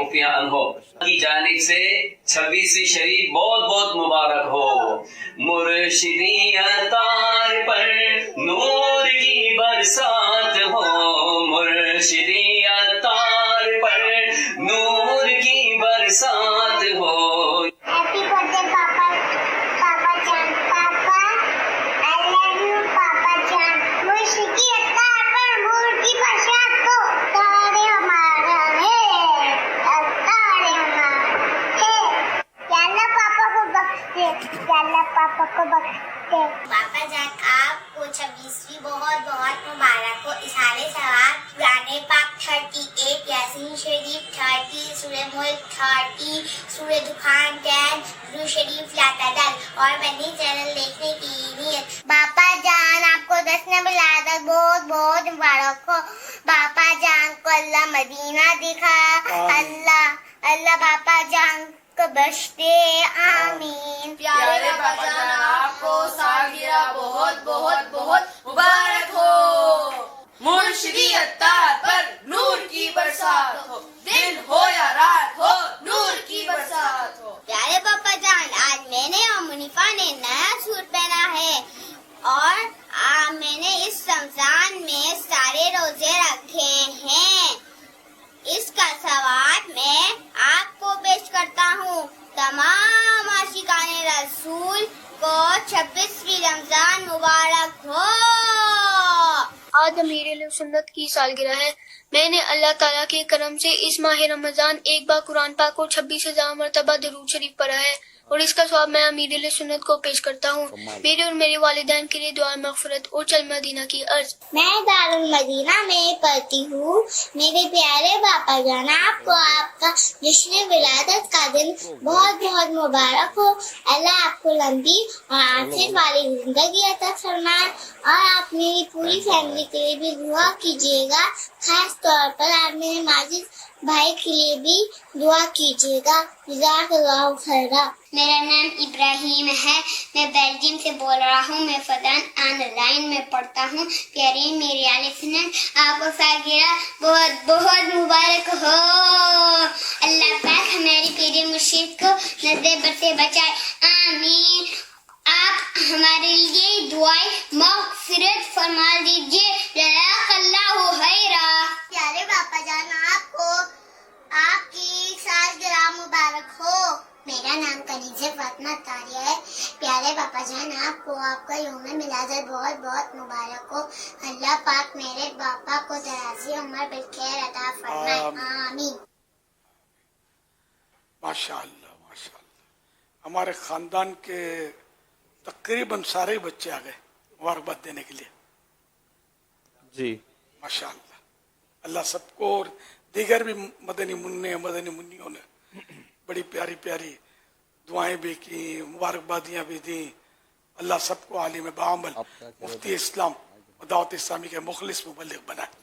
رضی اللہ عنہ کی جانب سے 26ویں شریف بہت بہت مبارک ہو. مرشدی عطار پر نور کی برسات ہو، مرشدی عطار پر نور کی برسات ہو. ہیپی برتھ ڈے پاپا، پاپا جان، پاپا آئی لو یو پاپا جان. مرشدی عطار پر نور کی برسات ہو، تارے ہمارا ہے، تارے ہمارا ہے. یا اللہ پاپا کو بخش دے، یا اللہ پاپا کو بخش دے. پاپا جان آپ کو 26ویں بہت بہت مبارک ہو. اظہار ثواب قرآن پاک 38، یاسین شریف 30، سورہ ملک 30، سورہ دخان 10، درود شریف لا تعداد اور مدنی چینل دیکھنے کی نیت. پاپا جان آپ کو 10 ولادت بہت بہت مبارک ہو. پاپا جان کو اللہ مدینہ دکھا، اللہ پاپا جان کو بخش دے، آمین. پیارے پاپا جان آپ کو سالگرہ بہت بہت بہت مبارک ہو. مرشدی عطار پر نور کی برسات ہو، دن ہو یا رات ہو نور کی برسات ہو. پیارے پاپا جان آج میں نے اور منیفا نے نیا سوٹ پہنا ہے اور میں نے اس رمضان میں سارے روزے رکھے ہیں. اس کا ثواب میں آپ کو پیش کرتا ہوں. تمام عاشقان رسول کو 26ویں رمضان مبارک ہو. آج امیر اہل سنت کی سالگرہ ہے. میں نے اللہ تعالیٰ کے کرم سے اس ماہ رمضان ایک بار قرآن پاک کو 26,000 مرتبہ درود شریف پڑھا ہے اور اس کا ثواب میں امیر اہل سنت کو پیش کرتا ہوں. میرے اور میرے والدین کے لیے دعا مغفرت اور چل مدینہ کی عرض. میں دارالمدینہ میں پڑھتی ہوں. میرے پیارے پاپا جان آپ کو آپ کا جشن ولادت کا دن بہت بہت مبارک ہو. اللہ آپ کو لمبی اور عافیت والی زندگی عطا فرمائے اور آپ میری پوری فیملی کے لیے بھی دعا کیجیے گا. خاص طور پر آپ میرے ماجد بھائی کے لیے بھی دعا کیجیے گا. جزاک اللہ خیرا. میرا نام ابراہیم ہے. میں بیلجیم سے بول رہا ہوں. میں فدان آن لائن میں پڑھتا ہوں. پیارے میرے اہل سنت آپ کو سالگرہ بہت بہت مبارک ہو. اللہ پاک ہمارے پیرے مرشد کو نظر بد سے بچائے، آمین. آپ ہمارے لیے دعائیں مغفرت فرما دیجیے. جزاک اللہ خیرا. پیارے پاپا جان آپ کو آپ کی سالگرہ مبارک ہو. میرا نام کنیزہ فاطمہ طاہرہ ہے. پیارے پاپا جان آپ کو آپ کا یوم میلاد بہت بہت مبارک ہو. اللہ پاک میرے پاپا کو دراز عمر بالخیر عطا فرمائے، آمین. ماشاء اللہ ماشاء اللہ. ہمارے خاندان کے تقریباً سارے بچے آ گئے مبارکباد دینے کے لیے. جی ماشاء اللہ. اللہ سب کو اور دیگر بھی مدنی منیوں نے بڑی پیاری پیاری دعائیں بھی کی، مبارکبادیاں بھی دیں. اللہ سب کو عالم بعمل مفتی اسلام و دعوت اسلامی کے مخلص مبلغ بنائے.